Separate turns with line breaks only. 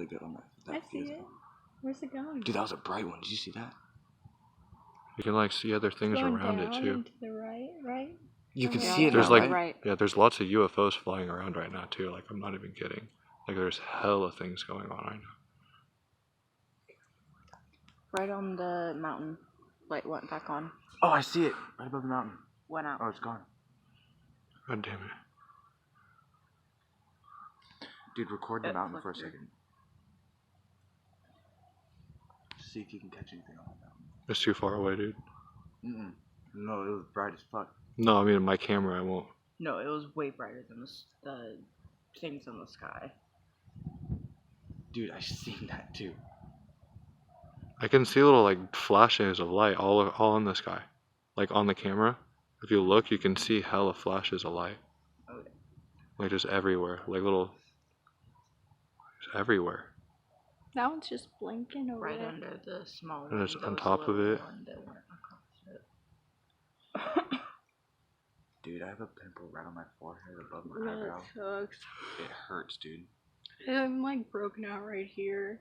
really good on that.
I see it. Where's it going?
Dude, that was a bright one. Did you see that?
You can like see other things
Going
around it
down
too.
and to the right?
You can
Yeah,
see it
There's
now,
like
right?
yeah, there's lots of UFOs flying around right now too. Like I'm not even kidding. Like there's hella things going on right now.
Right on the mountain. Light went back on.
Oh, I see it. Right above the mountain.
Went out.
Oh, it's gone.
God damn it.
Dude, record the
It
mountain for a
flickered.
second. See if you can catch anything on the mountain.
It's too far away, dude.
No, it was bright as fuck.
No, I mean my camera I won't.
No, it was way brighter than the things in the sky.
Dude, I seen that too.
I can see little like flashes of light all in the sky. Like on the camera. If you look you can see hella flashes of light.
Okay.
Like just everywhere. Like little just everywhere.
That one's just blinking over
Right
there.
under the small one.
And it's
There
on
was a
top of
little
it.
one that went across it.
Dude, I have a pimple right on my forehead above my
That
eyebrow.
sucks.
It hurts, dude.
I'm like broken out right here.